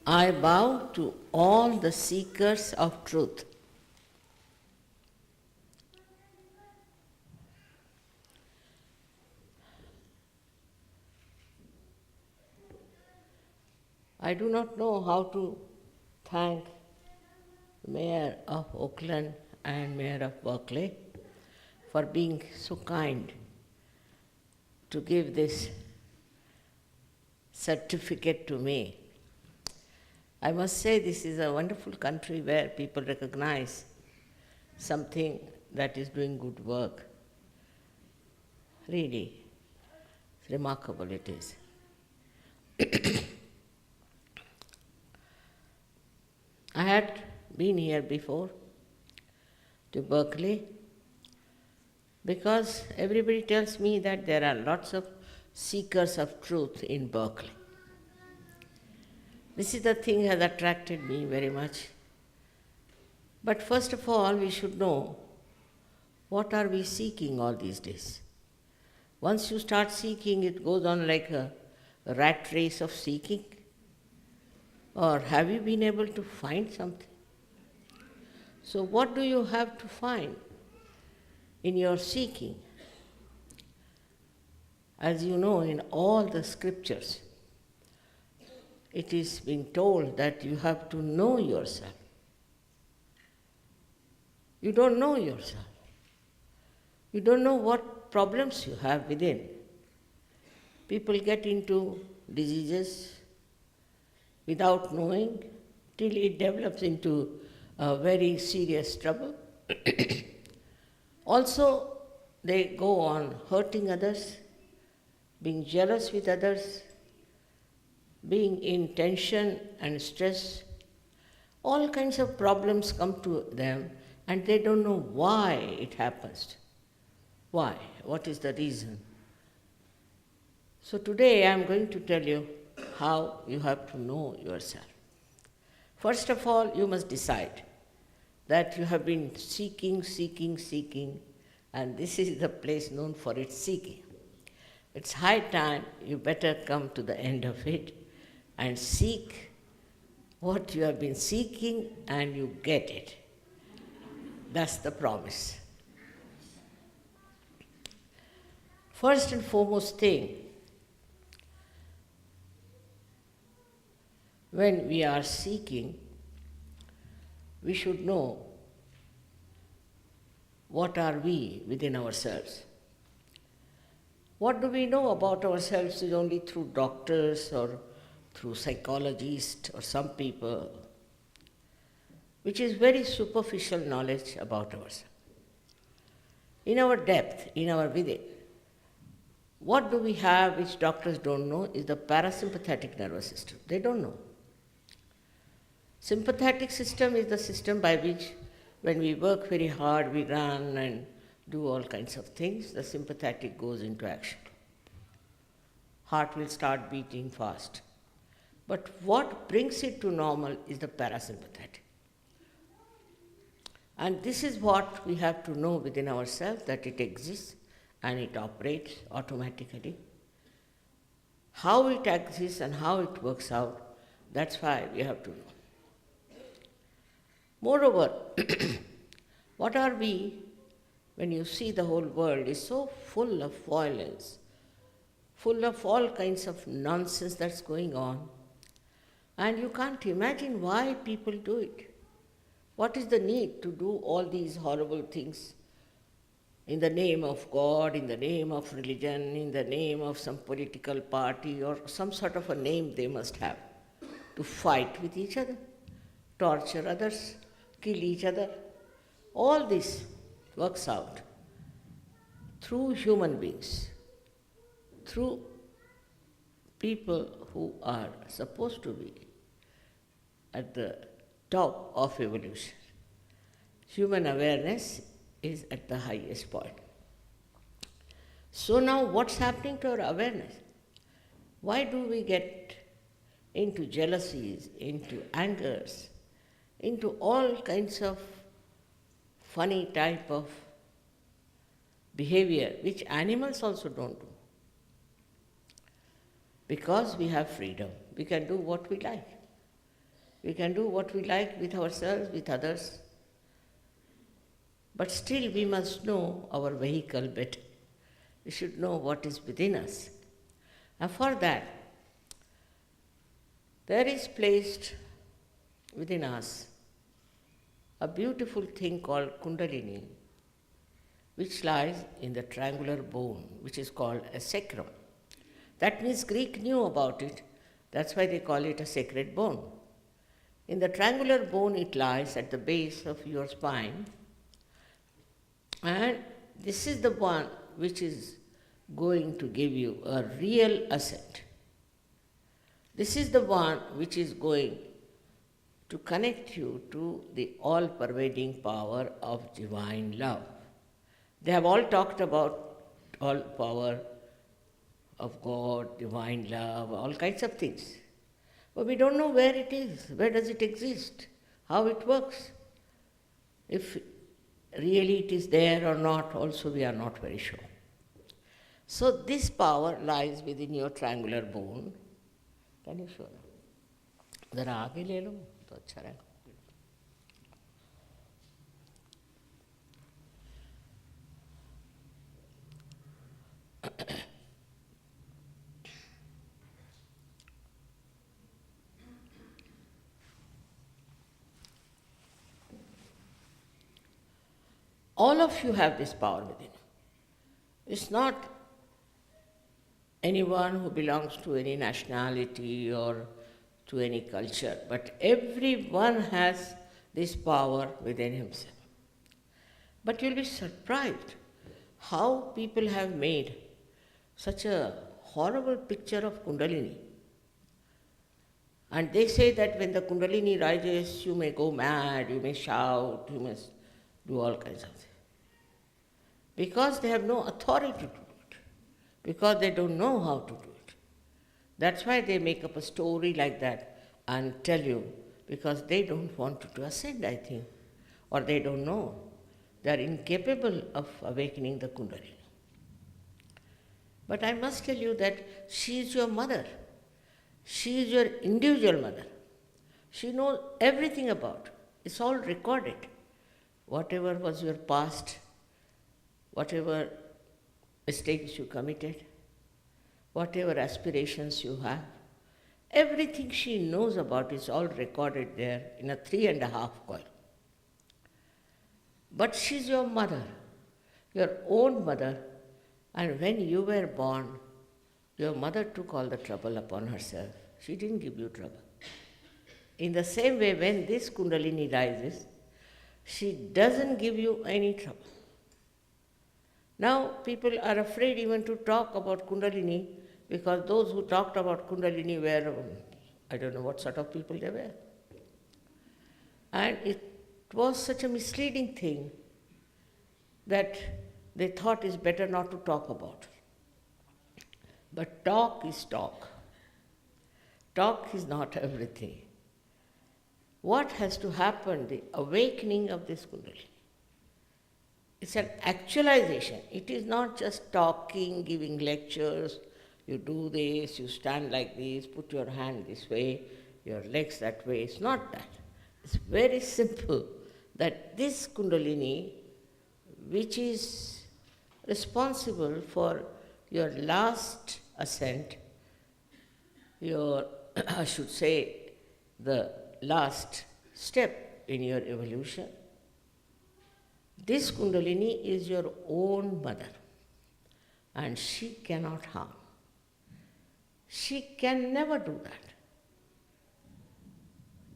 I bow to all the seekers of truth. I do not know how to thank the Mayor of Oakland and Mayor of Berkeley for being so kind to give this certificate to me. I must say this is a wonderful country where people recognize something that is doing good work. Really, it's remarkable it is. I had been here before to Berkeley because everybody tells me that there are lots of seekers of truth in Berkeley. This is the thing that has attracted me very much. But first of all, we should know what are we seeking all these days. Once you start seeking, it goes on like a rat race of seeking. Or have you been able to find something? So what do you have to find in your seeking? As you know, in all the scriptures, it is being told that you have to know yourself. You don't know yourself. You don't know what problems you have within. People get into diseases without knowing till it develops into a very serious trouble. Also, they go on hurting others, being jealous with others, being in tension and stress. All kinds of problems come to them and they don't know why it happens. Why? What is the reason? So today I am going to tell you how you have to know yourself. First of all, you must decide that you have been seeking, and this is the place known for its seeking. It's high time you better come to the end of it and seek what you have been seeking and you get it. That's the promise. First and foremost thing, when we are seeking, we should know what are we within ourselves. What do we know about ourselves is only through doctors or through psychologists or some people, which is very superficial knowledge about ourselves. In our depth, in our within, what do we have which doctors don't know is the parasympathetic nervous system. They don't know. Sympathetic system is the system by which when we work very hard, we run and do all kinds of things, the sympathetic goes into action. Heart will start beating fast. But what brings it to normal is the parasympathetic. And this is what we have to know within ourselves, that it exists and it operates automatically. How it exists and how it works out, that's why we have to know. Moreover, what are we when you see the whole world is so full of violence, full of all kinds of nonsense that's going on, and you can't imagine why people do it. What is the need to do all these horrible things in the name of God, in the name of religion, in the name of some political party or some sort of a name they must have, to fight with each other, torture others, kill each other? All this works out through human beings, through people who are supposed to be at the top of evolution. Human awareness is at the highest point. So now what's happening to our awareness? Why do we get into jealousies, into angers, into all kinds of funny type of behavior which animals also don't do? Because we have freedom. We can do what we like. We can do what we like with ourselves, with others. But still we must know our vehicle better. We should know what is within us. And for that, there is placed within us a beautiful thing called Kundalini, which lies in the triangular bone, which is called a sacrum. That means Greek knew about it. That's why they call it a sacred bone. In the triangular bone, it lies at the base of your spine. And this is the one which is going to give you a real ascent. This is the one which is going to connect you to the all-pervading power of divine love. They have all talked about all power of God, divine love, all kinds of things. But we don't know where it is, where does it exist, how it works. If really it is there or not, also we are not very sure. So this power lies within your triangular bone. Can you show them? ज़रा आगे ले लो तो अच्छा रहेगा. All of you have this power within you. It's not anyone who belongs to any nationality or to any culture, but everyone has this power within himself. But you'll be surprised how people have made such a horrible picture of Kundalini. And they say that when the Kundalini rises, you may go mad, you may shout, you must do all kinds of things. Because they have no authority to do it, because they don't know how to do it. That's why they make up a story like that and tell you, because they don't want you to ascend, I think, or they don't know. They are incapable of awakening the Kundalini. But I must tell you that she is your mother. She is your individual mother. She knows everything about it. It's all recorded. Whatever was your past, whatever mistakes you committed, whatever aspirations you have, everything she knows about is all recorded there in a 3.5 coil. But she's your mother, your own mother, and when you were born, your mother took all the trouble upon herself. She didn't give you trouble. In the same way, when this Kundalini rises, she doesn't give you any trouble. Now, people are afraid even to talk about Kundalini because those who talked about Kundalini were, I don't know what sort of people they were. And it was such a misleading thing that they thought it's better not to talk about. But talk is talk. Talk is not everything. What has to happen, the awakening of this Kundalini? It's an actualization. It is not just talking, giving lectures. You do this, you stand like this, put your hand this way, your legs that way. It's not that. It's very simple that this Kundalini, which is responsible for your last ascent, your, I should say, the last step in your evolution, this Kundalini is your own mother, and she cannot harm. She can never do that.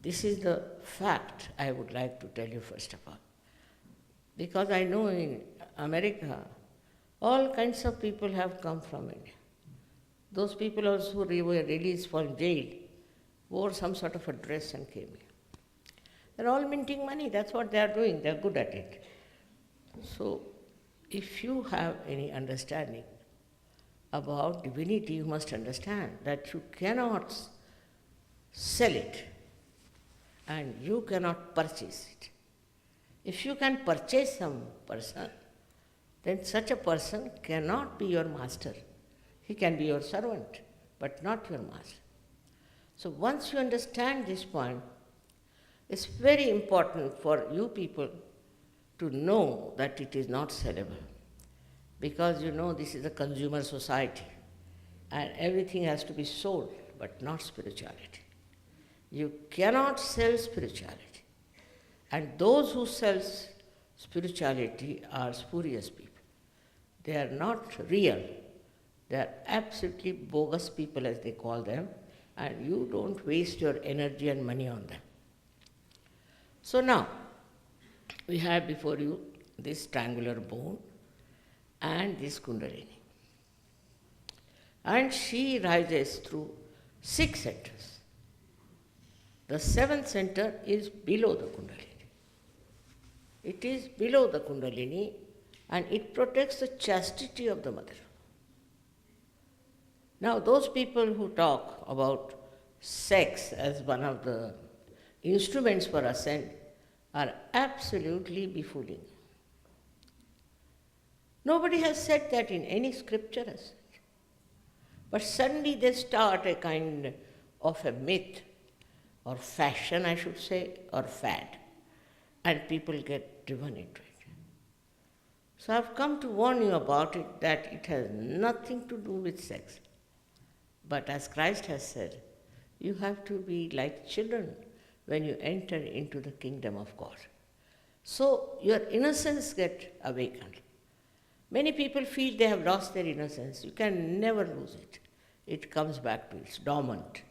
This is the fact I would like to tell you first of all. Because I know in America, all kinds of people have come from India. Those people also who were released from jail wore some sort of a dress and came here. They're all minting money, that's what they are doing, they're good at it. So, if you have any understanding about divinity, you must understand that you cannot sell it and you cannot purchase it. If you can purchase some person, then such a person cannot be your master. He can be your servant, but not your master. So once you understand this point, It's very important for you people to know that it is not sellable. Because you know this is a consumer society and everything has to be sold, but not spirituality. You cannot sell spirituality. And those who sell spirituality are spurious people. They are not real. They are absolutely bogus people, as they call them, and you don't waste your energy and money on them. So now, we have before you this triangular bone and this Kundalini. And she rises through 6 centers. The 7th center is below the Kundalini. It is below the Kundalini and it protects the chastity of the mother. Now, those people who talk about sex as one of the instruments for ascent are absolutely befooling. Nobody has said that in any scripture as such. But suddenly they start a kind of a myth or fashion, I should say, or fad, and people get driven into it. So I've come to warn you about it, that it has nothing to do with sex. But as Christ has said, you have to be like children when you enter into the kingdom of God. So your innocence gets awakened. Many people feel they have lost their innocence. You can never lose it. It comes back to its dormant.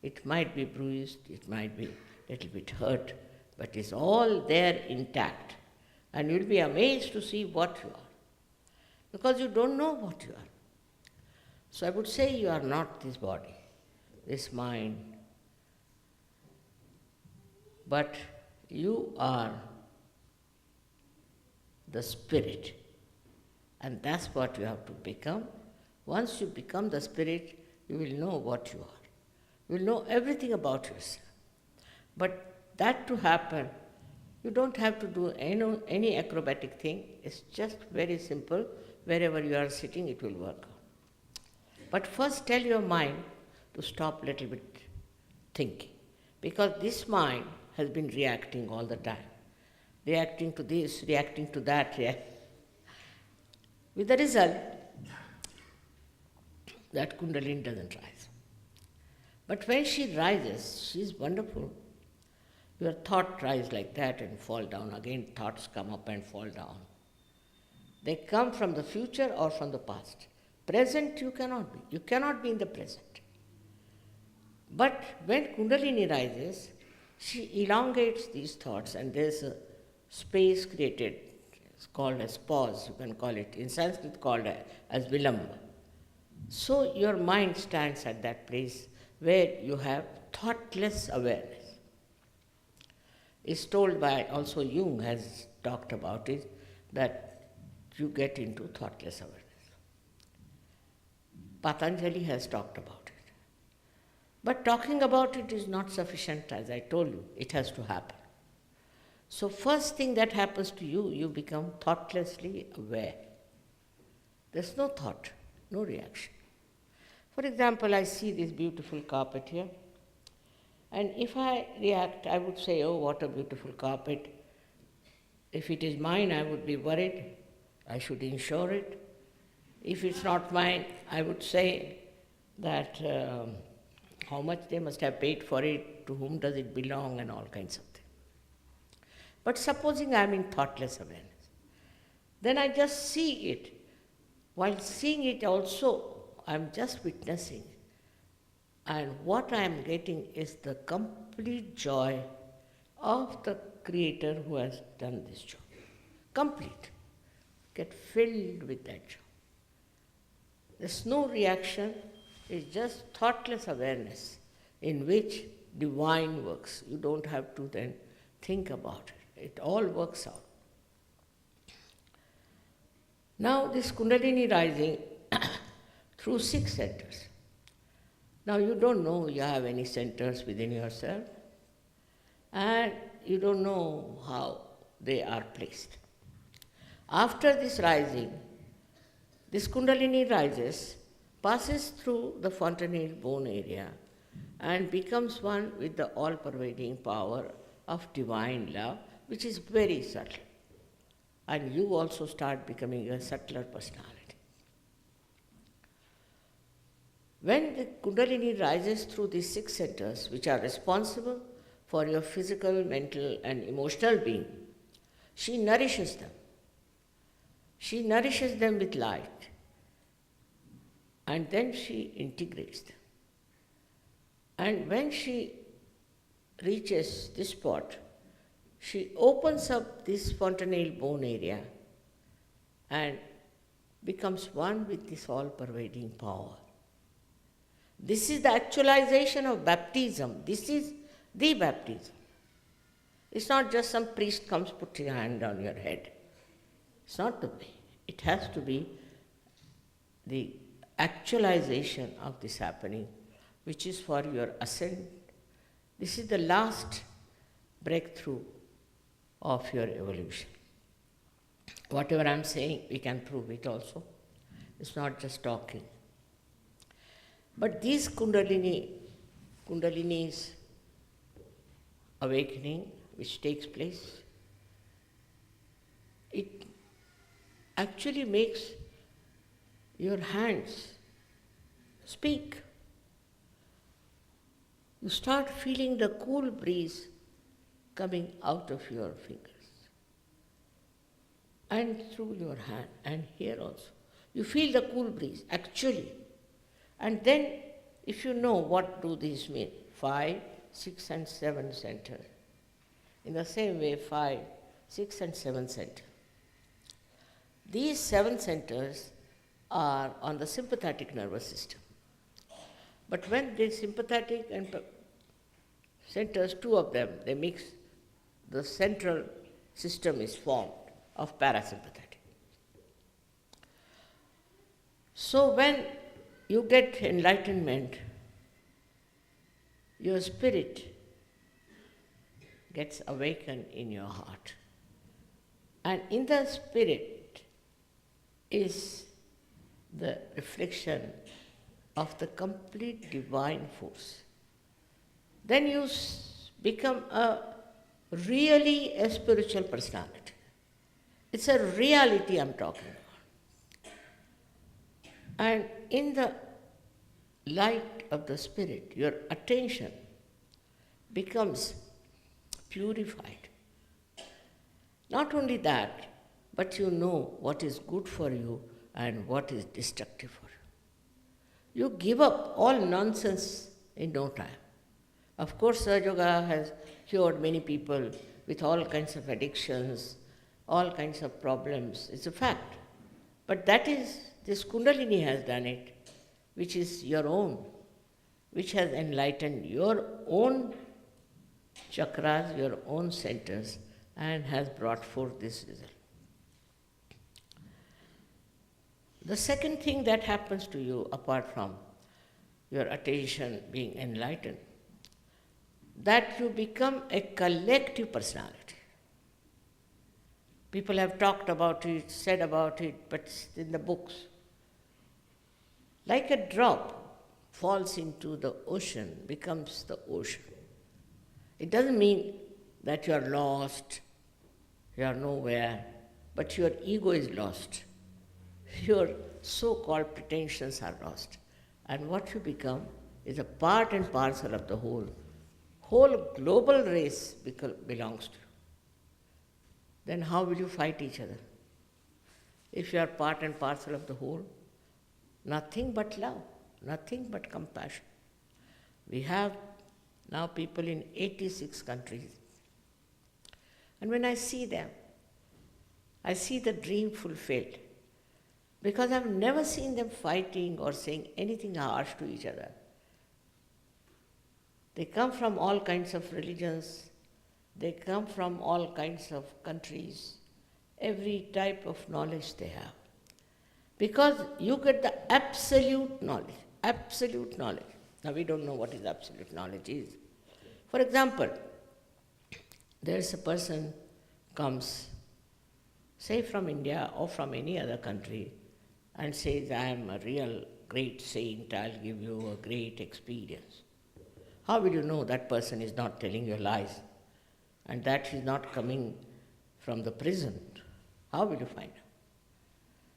It might be bruised, it might be a little bit hurt, but it's all there intact. And you'll be amazed to see what you are, because you don't know what you are. So I would say you are not this body, this mind, but you are the spirit. And that's what you have to become. Once you become the spirit, you will know what you are. You will know everything about yourself. But that to happen, you don't have to do any acrobatic thing. It's just very simple. Wherever you are sitting, it will work out. But first tell your mind to stop a little bit thinking. Because this mind has been reacting all the time. Reacting to this, reacting to that, with the result that Kundalini doesn't rise. But when she rises, she is wonderful. Your thought rise like that and fall down. Again, thoughts come up and fall down. They come from the future or from the past. Present you cannot be. You cannot be in the present. But when Kundalini rises, she elongates these thoughts and there's a space created. It's called as pause, you can call it. In Sanskrit called as vilamba. So your mind stands at that place where you have thoughtless awareness. It's told by, also Jung has talked about it, that you get into thoughtless awareness. Patanjali has talked about it. But talking about it is not sufficient, as I told you, it has to happen. So first thing that happens to you, you become thoughtlessly aware. There's no thought, no reaction. For example, I see this beautiful carpet here, and if I react, I would say, oh, what a beautiful carpet. If it is mine, I would be worried. I should insure it. If it's not mine, I would say that how much they must have paid for it, to whom does it belong, and all kinds of things. But supposing I am in thoughtless awareness, then I just see it. While seeing it also, I am just witnessing. And what I am getting is the complete joy of the Creator who has done this job. Complete. Get filled with that joy. There's no reaction, it's just thoughtless awareness in which divine works. You don't have to then think about it. It all works out. Now this Kundalini rising through 6 centers. Now you don't know you have any centers within yourself, and you don't know how they are placed. After this rising, this Kundalini rises, passes through the fontanelle bone area and becomes one with the all-pervading power of divine love, which is very subtle. And you also start becoming a subtler personality. When the Kundalini rises through these 6 centers, which are responsible for your physical, mental, and emotional being, she nourishes them. She nourishes them with light, and then she integrates them. And when she reaches this spot, she opens up this fontanelle bone area and becomes one with this all-pervading power. This is the actualization of baptism. This is the baptism. It's not just some priest comes, puts his hand on your head. It's not the way. It has to be the actualization of this happening, which is for your ascent. This is the last breakthrough of your evolution. Whatever I'm saying, we can prove it also. It's not just talking. But these Kundalini's awakening, which takes place, it actually makes your hands speak. You start feeling the cool breeze coming out of your fingers and through your hand, and here also. You feel the cool breeze, actually. And then, if you know what do these mean, 5, 6 and 7 center. In the same way, 5, 6 and 7 center. These 7 centers are on the sympathetic nervous system. But when the sympathetic and centers, 2 of them, they mix, the central system is formed of parasympathetic. So when you get enlightenment, your spirit gets awakened in your heart. And in the spirit is the reflection of the complete divine force. Then you become really a spiritual personality. It's a reality I'm talking about. And in the light of the spirit, your attention becomes purified. Not only that, but you know what is good for you and what is destructive for you. You give up all nonsense in no time. Of course, Sahaja Yoga has cured many people with all kinds of addictions, all kinds of problems. It's a fact. But that is, this Kundalini has done it, which is your own, which has enlightened your own chakras, your own centers, and has brought forth this result. The second thing that happens to you, apart from your attention being enlightened, that you become a collective personality. People have talked about it, said about it, but it's in the books. Like a drop falls into the ocean, becomes the ocean. It doesn't mean that you are lost, you are nowhere, but your ego is lost. Your so-called pretensions are lost. And what you become is a part and parcel of the whole. Whole global race belongs to you. Then how will you fight each other? If you are part and parcel of the whole, nothing but love, nothing but compassion. We have now people in 86 countries. And when I see them, I see the dream fulfilled. Because I've never seen them fighting or saying anything harsh to each other. They come from all kinds of religions, they come from all kinds of countries, every type of knowledge they have. Because you get the absolute knowledge, absolute knowledge. Now we don't know what is absolute knowledge is. For example, there is a person comes, say from India or from any other country, and says, I am a real great saint, I'll give you a great experience. How will you know that person is not telling you lies? and that is not coming from the prison, how will you find out?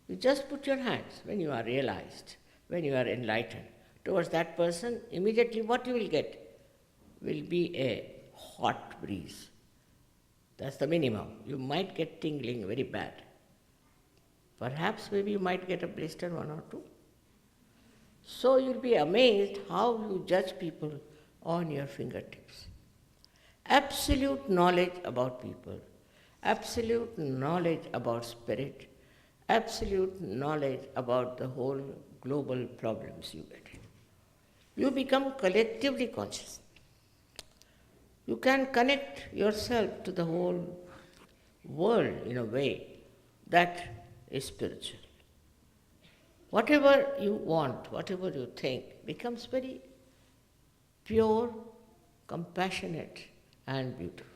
You just put your hands when you are realized, when you are enlightened, towards that person, immediately what you will get will be a hot breeze. That's the minimum. You might get tingling very bad. Perhaps maybe you might get a blister, one or two. So you'll be amazed how you judge people on your fingertips. Absolute knowledge about people, absolute knowledge about spirit, absolute knowledge about the whole global problems you get in. You become collectively conscious. You can connect yourself to the whole world in a way that is spiritual. Whatever you want, whatever you think, becomes very pure, compassionate, and beautiful.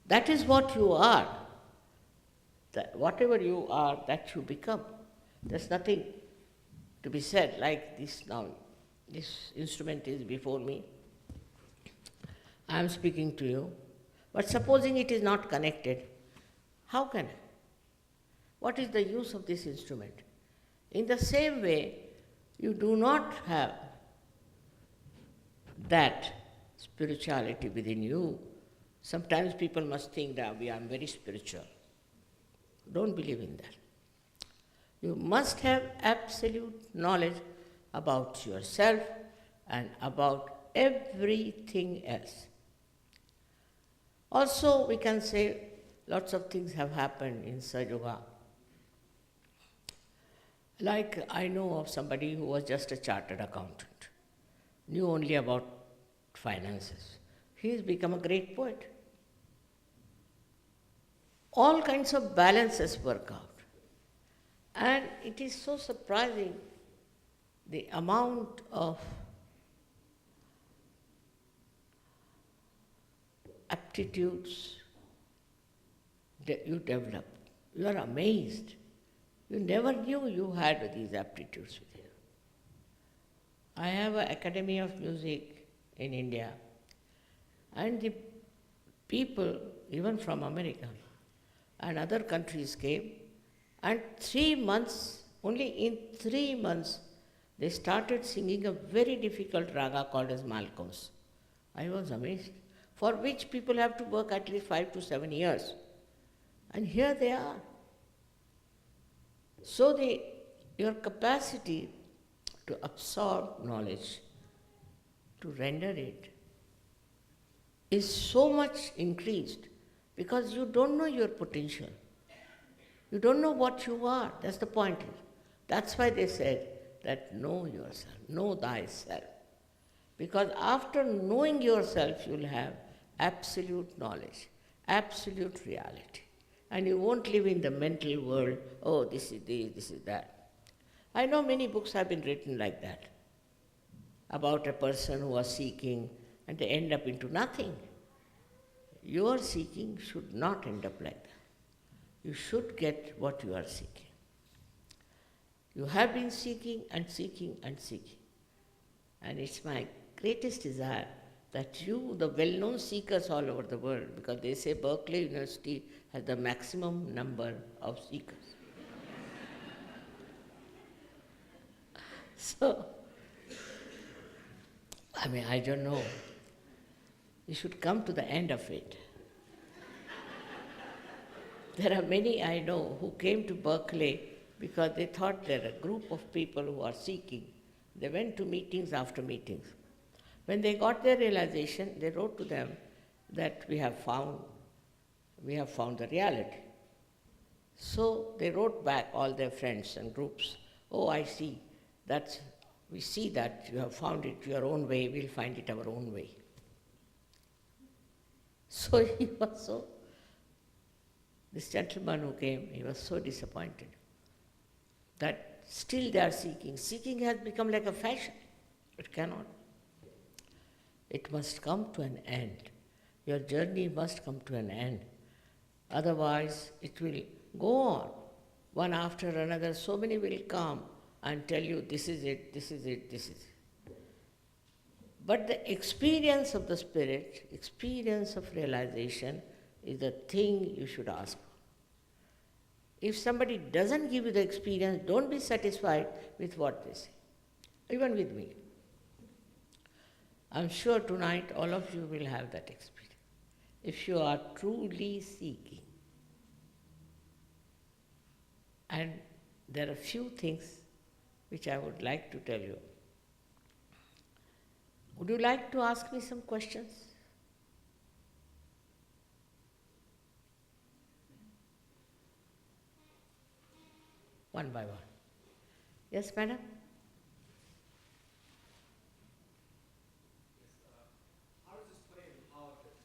That is what you are. That whatever you are, that you become. There's nothing to be said like this now. This instrument is before me. I am speaking to you. But supposing it is not connected, how can I? What is the use of this instrument? In the same way, you do not have that spirituality within you. Sometimes people must think that I am very spiritual. Don't believe in that. You must have absolute knowledge about yourself and about everything else. Also, we can say lots of things have happened in Sahaja. Like I know of somebody who was just a chartered accountant, knew only about finances. He has become a great poet. All kinds of balances work out. And it is so surprising the amount of aptitudes that you develop. You are amazed. You never knew you had these aptitudes with you. I have an Academy of Music in India, and the people, even from America and other countries came, and 3 months, only in 3 months, they started singing a very difficult raga called as Malkos. I was amazed, for which people have to work at least 5 to 7 years. And here they are. So your capacity to absorb knowledge, to render it, is so much increased because you don't know your potential. You don't know what you are. That's the point. That's why they said that know yourself, know thyself. Because after knowing yourself, you'll have absolute knowledge, absolute reality. And you won't live in the mental world, oh, this is this, this is that. I know many books have been written like that, about a person who was seeking and they end up into nothing. Your seeking should not end up like that. You should get what you are seeking. You have been seeking and seeking and seeking. And it's my greatest desire that you, the well-known seekers all over the world, because they say Berkeley University has the maximum number of seekers. So, I don't know. You should come to the end of it. There are many I know who came to Berkeley because they thought they're a group of people who are seeking. They went to meetings after meetings. When they got their realization, they wrote to them that we have found the reality. So they wrote back, all their friends and groups, oh, I see, we see that you have found it your own way, we'll find it our own way. So this gentleman who came, he was so disappointed that still they are seeking. Seeking has become like a fashion. It cannot. It must come to an end. Your journey must come to an end. Otherwise, it will go on, one after another. So many will come and tell you, this is it, this is it, this is it. But the experience of the spirit, experience of realization, is the thing you should ask for. If somebody doesn't give you the experience, don't be satisfied with what they say. Even with me. I'm sure tonight all of you will have that experience. If you are truly seeking. And there are few things which I would like to tell you. Would you like to ask me some questions? One by one. Yes, madam? How does this play into politics?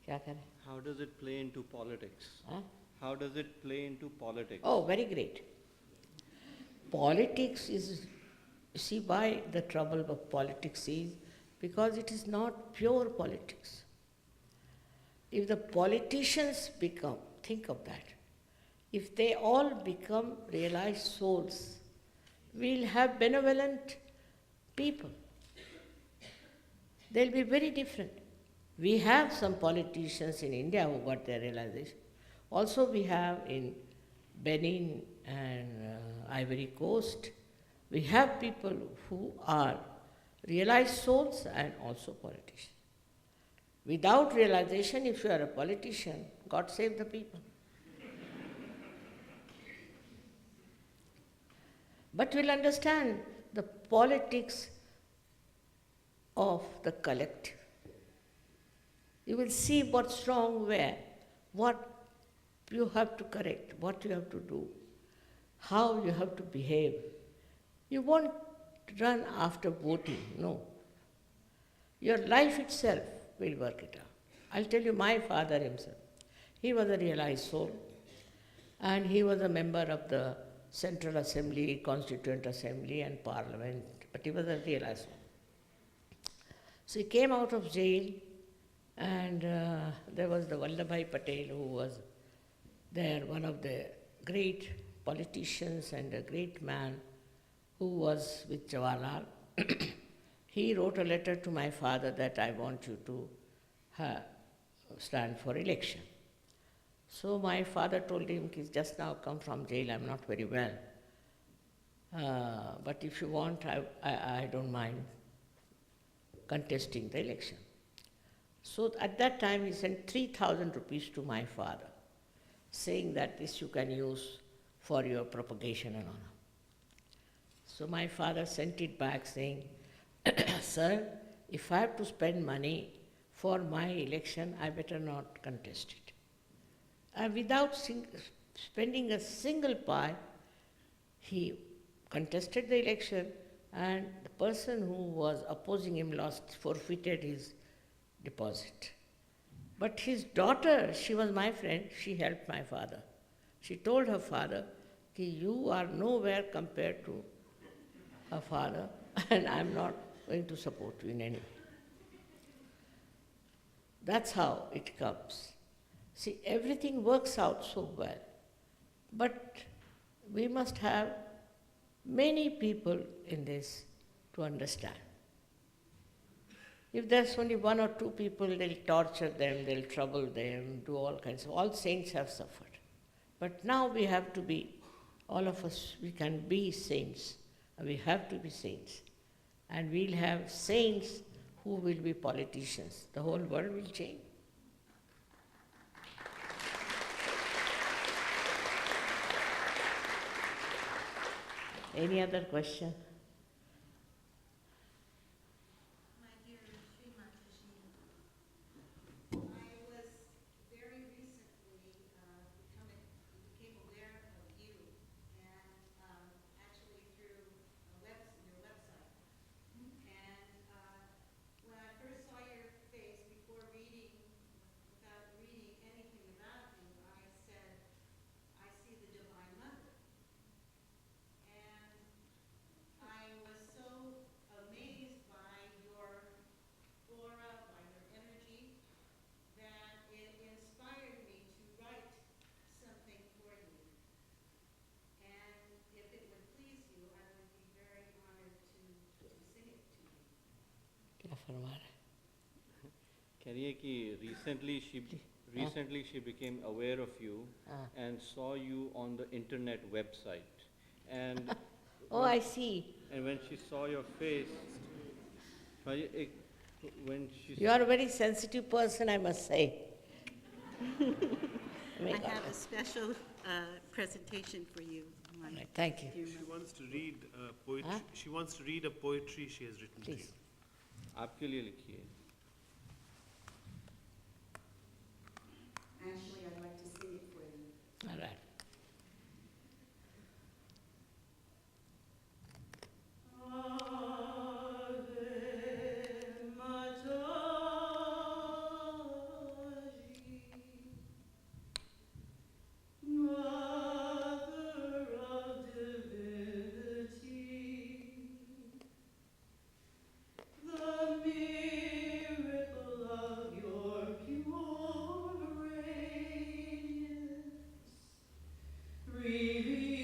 क्या करें? How does it play into politics? Huh? How does it play into politics? Oh, very great. Politics is, see why the trouble of politics is, because it is not pure politics. If the politicians become, think of that, if they all become realized souls, we'll have benevolent people. They'll be very different. We have some politicians in India who got their realization. Also we have in Benin and Ivory Coast, we have people who are realized souls and also politicians. Without realization, if you are a politician, God save the people. But we'll understand the politics of the collective. You will see what's wrong where, what you have to correct, what you have to do, how you have to behave. You won't run after voting, no. Your life itself will work it out. I'll tell you my father himself. He was a realized soul and he was a member of the Central Assembly, Constituent Assembly and Parliament, but he was a realized soul. So he came out of jail and there was the Vallabhbhai Patel who was there, one of the great politicians and a great man who was with Jawaharlal. He wrote a letter to my father that I want you to stand for election. So my father told him, he's just now come from jail, I'm not very well. But if you want, I don't mind contesting the election. So at that time he sent 3,000 rupees to my father, saying that this you can use for your propagation and honor. So my father sent it back saying, sir, if I have to spend money for my election, I better not contest it. And without spending a single pie, he contested the election and the person who was opposing him forfeited his deposit. But his daughter, she was my friend, she helped my father. She told her father, you are nowhere compared to her father and I'm not going to support you in any way. That's how it comes. See, everything works out so well, but we must have many people in this to understand. If there's only one or two people, they'll torture them, they'll trouble them, do all kinds of, all saints have suffered. But now we have to be, all of us, we can be saints. We have to be saints. And we'll have saints who will be politicians. The whole world will change. Any other question? My dear Shri Mataji, I was very recently became aware of you, and actually through your website. And when I first saw your face without reading anything about you, I said, I see the Divine Mother. And फरमाना। कहिए कि recently she became aware of you Ah. and saw you on the internet website, and Oh, I see. when she saw your face, when she You are a very sensitive person, I must say. May I God have a bless. special presentation for you. All right, thank you. Dear She Mother. wants to read poetry. Huh? She wants to read a poetry she has written to Please. you. आपके लिए लिखी है। Actually, I'd like to sing it for you. All right.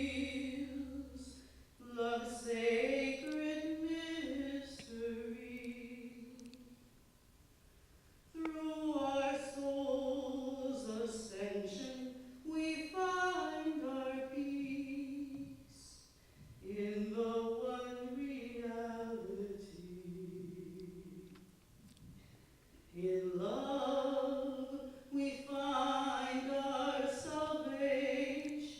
Reveals love's sacred mystery. Through our soul's ascension, we find our peace in the one reality. In love, we find our salvation,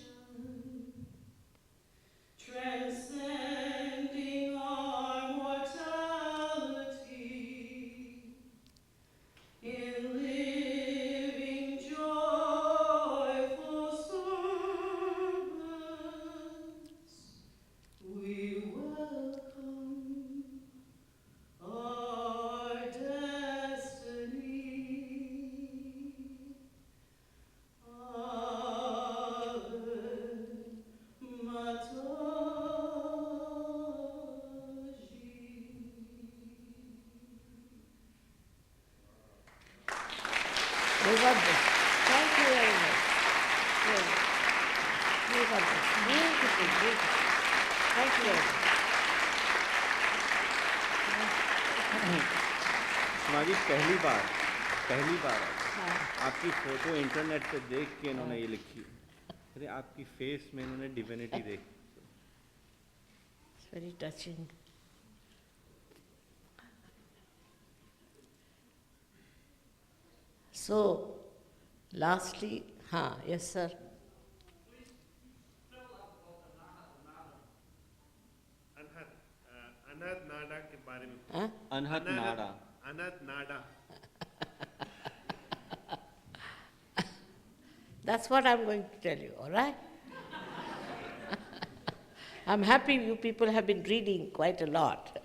transcending our mortality. In living joyful service, we welcome our destiny. Ave Mataji. May God bless. Thank you very much. Yes. May God bless. Beautiful, beautiful. Thank you very much. हमारी पहली बार हाँ. आपकी photo internet पे देख के इन्होंने ये लिखी। अरे आपकी फेस में इन्होंने डिविनिटी देखी। It's very touching. So, lastly, yes, sir. अनाथ नाडा के बारे में Huh? अनहद नाड़ा। अनाथ नाडा That's what I'm going to tell you, all right? I'm happy you people have been reading quite a lot.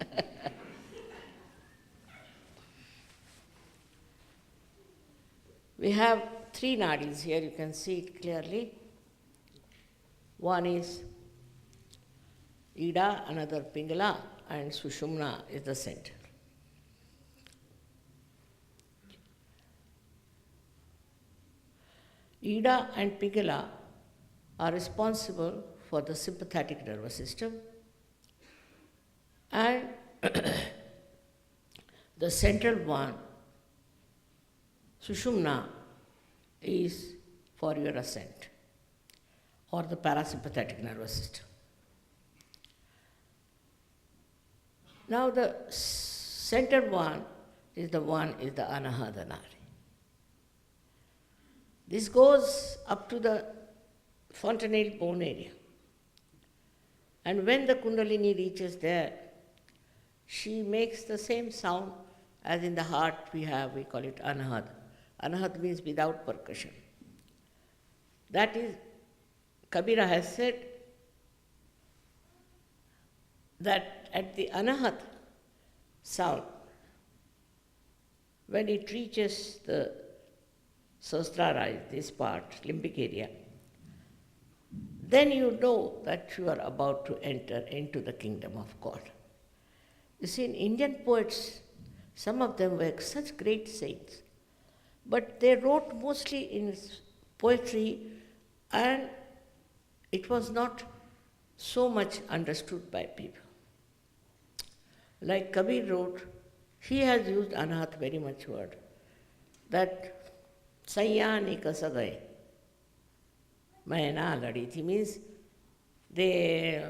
We have 3 nadis here, you can see it clearly. One is Ida, another Pingala, and Sushumna is the center. Ida and Pingala are responsible for the sympathetic nervous system, and the central one, Sushumna, is for your ascent or the parasympathetic nervous system. Now the center one is the Anahata Nadi. This goes up to the fontanelle bone area. And when the Kundalini reaches there, she makes the same sound as in the heart we call it Anahata. Anahata means without percussion. That is, Kabira has said that at the Anahat sound, when it reaches the Sahasrara, this part, limbic area, then you know that you are about to enter into the kingdom of God. You see, in Indian poets, some of them were such great saints, but they wrote mostly in poetry, and it was not so much understood by people. Like Kabir wrote, He has used anath very much word. That Sayani kasagaye. Maina ladi thi means they,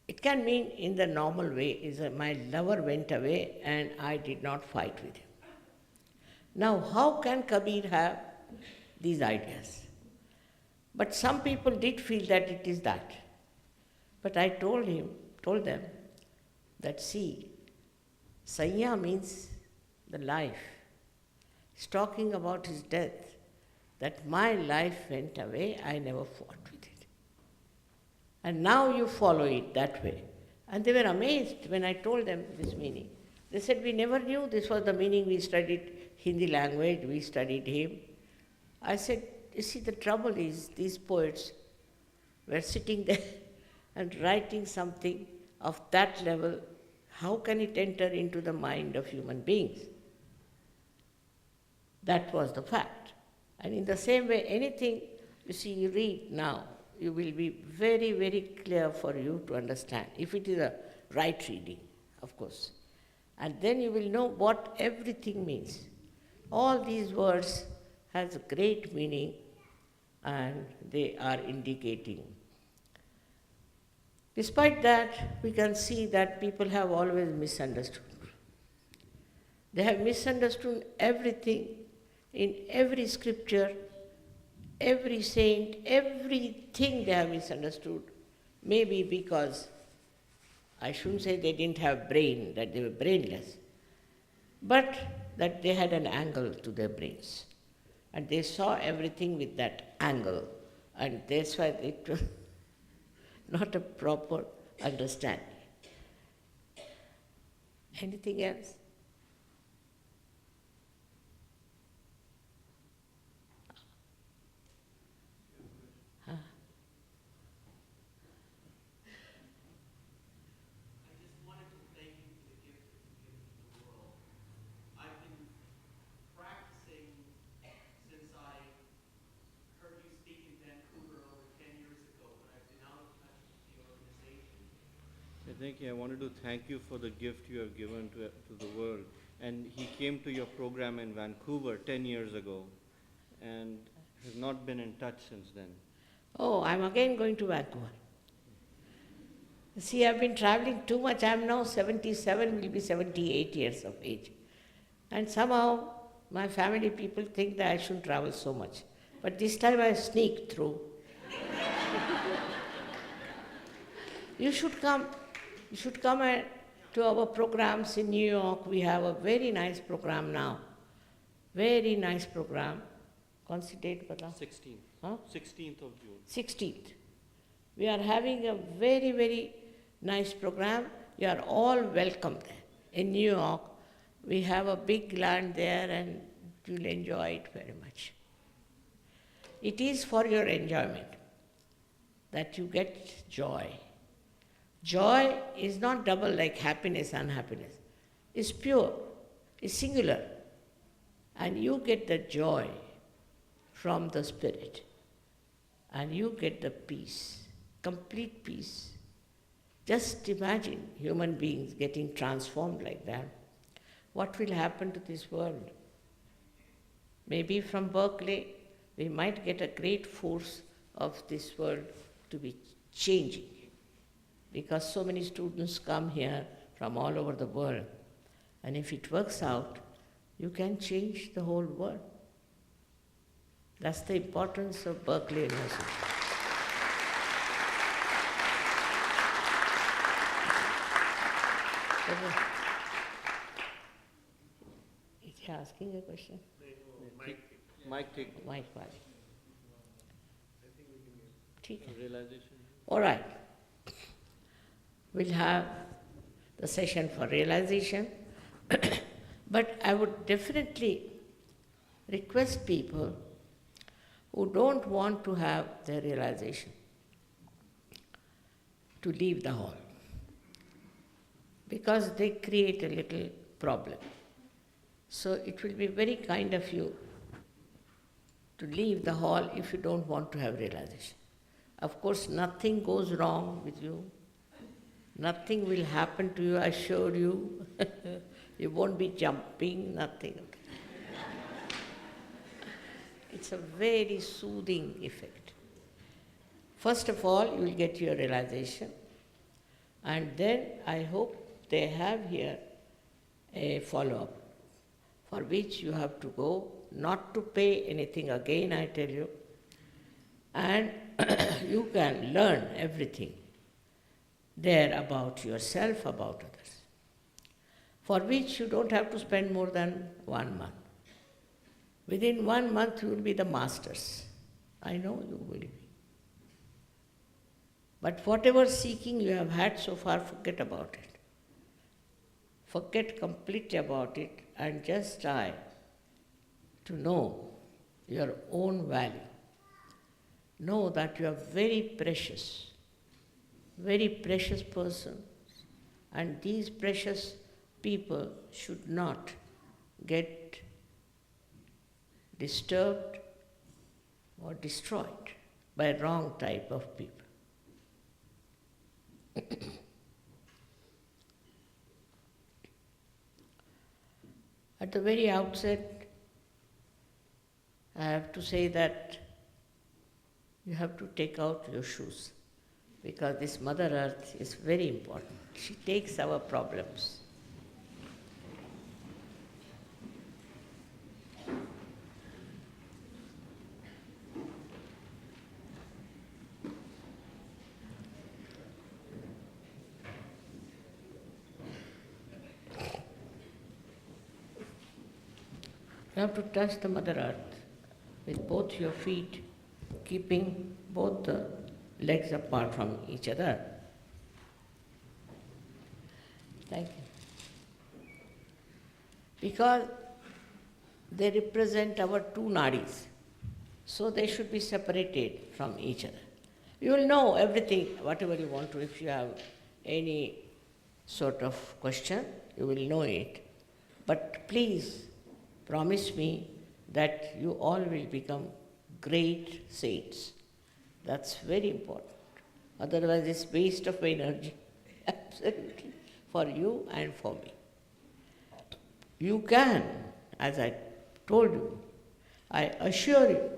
it can mean in the normal way is that my lover went away and I did not fight with him. Now how can Kabir have these ideas? But some people did feel that it is that. But I told them that see, Sanya means the life. He's talking about his death, that my life went away, I never fought with it. And now you follow it that way. And they were amazed when I told them this meaning. They said, we never knew this was the meaning. We studied Hindi language, we studied him. I said, you see, the trouble is these poets were sitting there and writing something of that level. How can it enter into the mind of human beings? That was the fact. And in the same way, anything you see, you read now, you will be very, very clear for you to understand, if it is a right reading, of course. And then you will know what everything means. All these words has a great meaning and they are indicating. Despite that, we can see that people have always misunderstood. They have misunderstood everything in every scripture, every saint, everything they have misunderstood. Maybe because, I shouldn't say they didn't have brain, that they were brainless, but that they had an angle to their brains. And they saw everything with that angle. And that's why it was not a proper understanding. Anything else? Huh? I just wanted to thank you for the gift that you've given to the world. I've been practicing since I heard you speak in Vancouver over 10 years ago, but I've been out of touch with the organization. Thank you. I wanted to thank you for the gift you have given to the world. And he came to your program in Vancouver 10 years ago and has not been in touch since then. Oh, I'm again going to Vancouver. See, I've been traveling too much. I'm now 77, will be 78 years of age. And somehow my family people think that I shouldn't travel so much. But this time I sneaked through. You should come. You should come to our programs in New York. We have a very nice program now. Very nice program. कौन सी date बता? 16th. Huh? 16th of June. 16th. We are having a very, very nice program. You are all welcome there. In New York, we have a big land there and you'll enjoy it very much. It is for your enjoyment that you get joy. Joy is not double like happiness, unhappiness. It's pure, it's singular. And you get the joy from the Spirit. And you get the peace, complete peace. Just imagine human beings getting transformed like that. What will happen to this world? Maybe from Berkeley, we might get a great force of this world to be changing. Because so many students come here from all over the world. And if it works out, you can change the whole world. That's the importance of Berkeley University. Is he asking a question? Mike, take Mike वाले. ठीक है. realization. All right. We'll have the session for realization. But I would definitely request people who don't want to have their realization to leave the hall, because they create a little problem. So it will be very kind of you to leave the hall if you don't want to have realization. Of course, nothing goes wrong with you. Nothing will happen to you, I assure you. You won't be jumping, nothing. It's a very soothing effect. First of all, you will get your realization, and then I hope they have here a follow-up, for which you have to go, not to pay anything again, I tell you, and you can learn everything there about yourself, about others, for which you don't have to spend more than 1 month. Within 1 month you will be the masters. I know you will be. But whatever seeking you have had so far, forget about it. Forget completely about it and just try to know your own value. Know that you are very precious person, and these precious people should not get disturbed or destroyed by wrong type of people. At the very outset, I have to say that you have to take out your shoes, because this Mother Earth is very important. She takes our problems. You have to touch the Mother Earth with both your feet, keeping both the legs apart from each other. Thank you. Because they represent our two nadis, so they should be separated from each other. You will know everything, whatever you want to. If you have any sort of question, you will know it. But please promise me that you all will become great saints. That's very important. Otherwise, it's waste of energy, absolutely, for you and for me. You can, as I told you, I assure you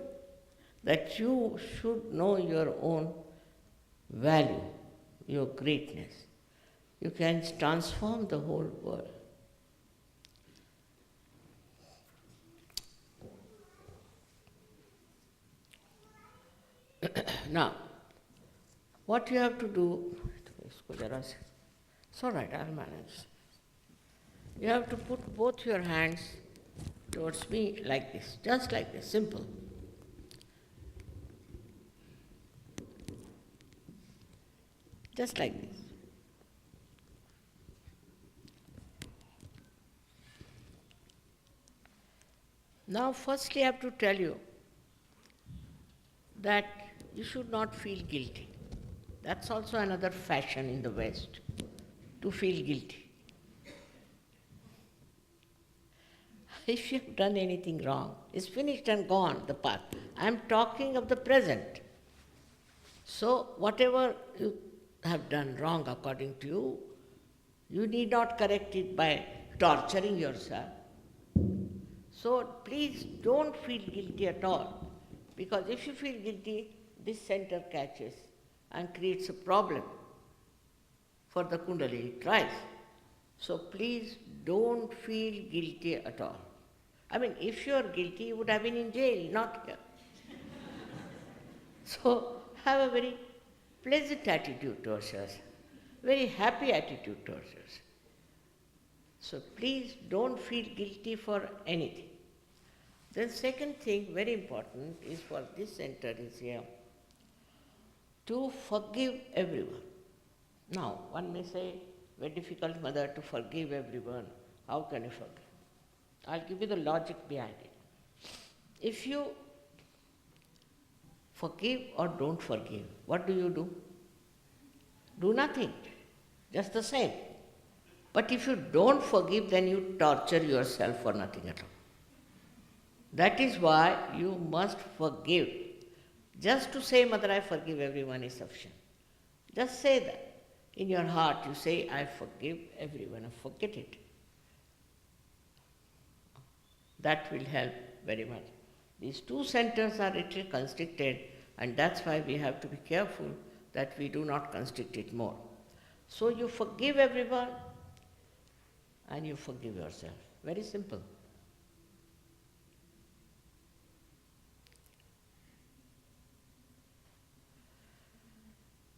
that you should know your own value, your greatness. You can transform the whole world. Now, what you have to do, it's all right, I'll manage. You have to put both your hands towards me like this, just like this, simple. Just like this. Now, firstly, I have to tell you that you should not feel guilty. That's also another fashion in the West, to feel guilty. If you have done anything wrong, it's finished and gone, the past. I am talking of the present. So, whatever you have done wrong according to you, you need not correct it by torturing yourself. So, please don't feel guilty at all. Because if you feel guilty, this center catches and creates a problem for the Kundalini twice. So please don't feel guilty at all. I mean, if you are guilty, you would have been in jail, not here. So have a very pleasant attitude towards us, very happy attitude towards us. So please don't feel guilty for anything. Then second thing, very important, is for this center is here, to forgive everyone. Now, one may say, very difficult, Mother, to forgive everyone. How can you forgive? I'll give you the logic behind it. If you forgive or don't forgive, what do? Do nothing, just the same. But if you don't forgive, then you torture yourself for nothing at all. That is why you must forgive. Just to say, Mother, I forgive everyone is sufficient. Just say that. In your heart, you say, I forgive everyone, and forget it. That will help very much. These two centers are little constricted, and that's why we have to be careful that we do not constrict it more. So you forgive everyone and you forgive yourself. Very simple.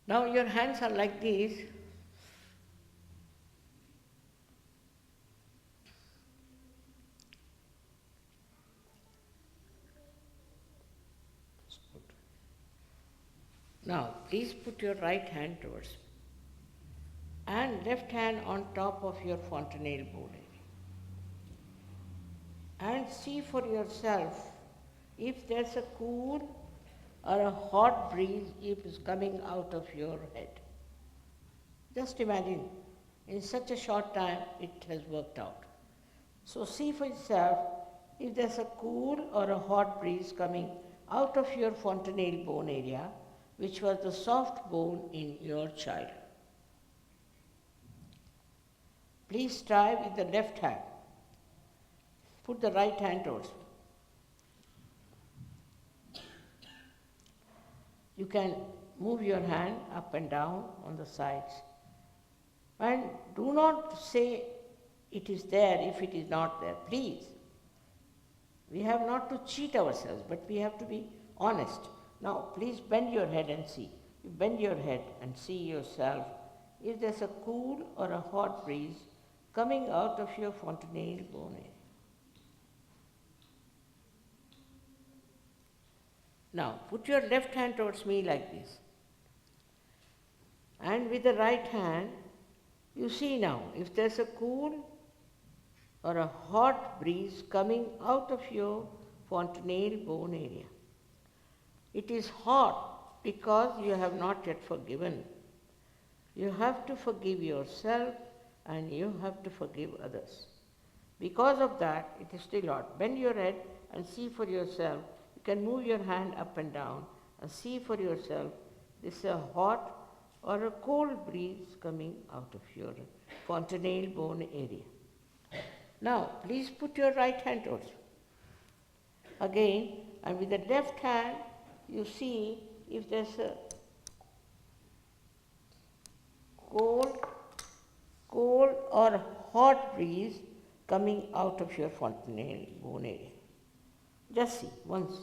Now your hands are like these. Now please put your right hand towards me and left hand on top of your fontanelle bone area. And see for yourself if there's a cool or a hot breeze is coming out of your head. Just imagine, in such a short time it has worked out. So see for yourself if there's a cool or a hot breeze coming out of your fontanelle bone area, which was the soft bone in your child. Please try with the left hand. Put the right hand towards me. You can move your hand up and down on the sides. And do not say it is there if it is not there, please. We have not to cheat ourselves, but we have to be honest. Now, please bend your head and see. You bend your head and see yourself if there's a cool or a hot breeze coming out of your fontanelle bone area. Now, put your left hand towards me like this. And with the right hand, you see now, if there's a cool or a hot breeze coming out of your fontanelle bone area. It is hot because you have not yet forgiven. You have to forgive yourself and you have to forgive others. Because of that, it is still hot. Bend your head and see for yourself. You can move your hand up and down and see for yourself. This is a hot or a cold breeze coming out of your fontanelle bone area. Now, please put your right hand towards you. Again, and with the left hand, you see if there's a cold or hot breeze coming out of your fontanelle bone area. Just see once.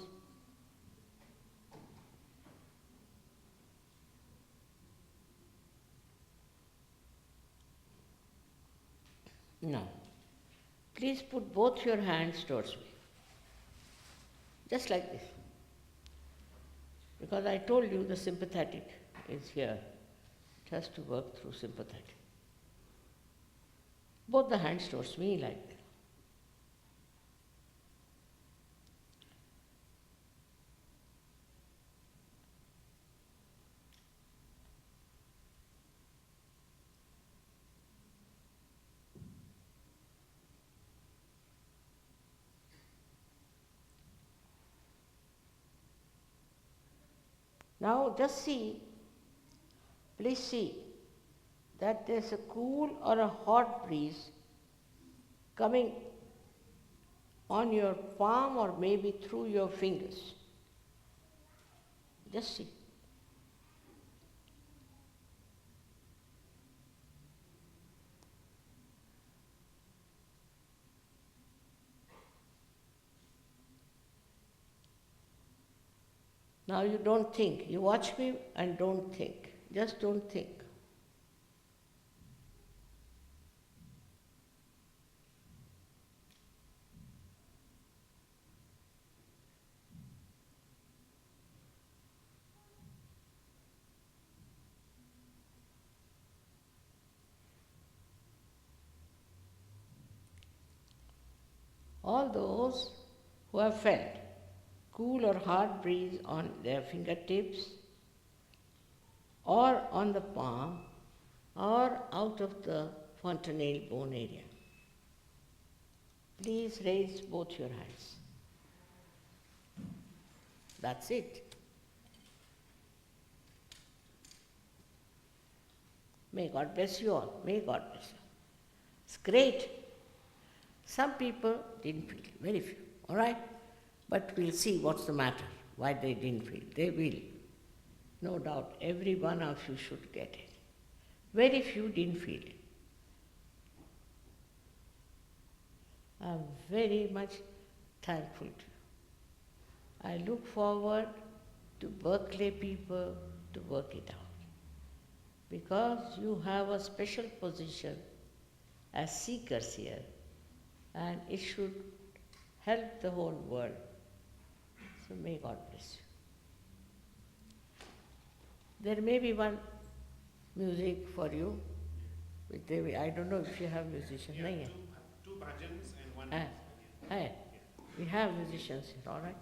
Now, please put both your hands towards me. Just like this. Because I told you the sympathetic is here. It has to work through sympathetic. Both the hands towards me like that. Now just see, please see that there's a cool or a hot breeze coming on your palm or maybe through your fingers. Just see. Now you don't think. You watch me and don't think. Just don't think. All those who have felt cool or hot breeze on their fingertips or on the palm or out of the fontanelle bone area. Please raise both your hands. That's it. May God bless you all. May God bless you. It's great. Some people didn't feel, very few, all right? But we'll see what's the matter, why they didn't feel. They will. No doubt, every one of you should get it. Very few didn't feel it. I'm very much thankful to you. I look forward to Berkeley people to work it out. Because you have a special position as seekers here, and it should help the whole world. So may God bless you. There may be one music for you with Devi. I don't know if you have musicians. Yeah, Nahi hai? two bhajans and one. Ah, hai. We have musicians here, all right?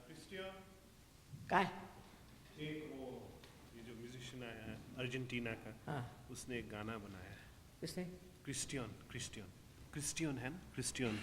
Christian Kai? एक वो ये जो musician आया है Argentina का हाँ, उसने एक गाना बनाया है किसने? क्रिस्टियन क्रिस्टियन क्रिस्टियन है ना क्रिस्टियन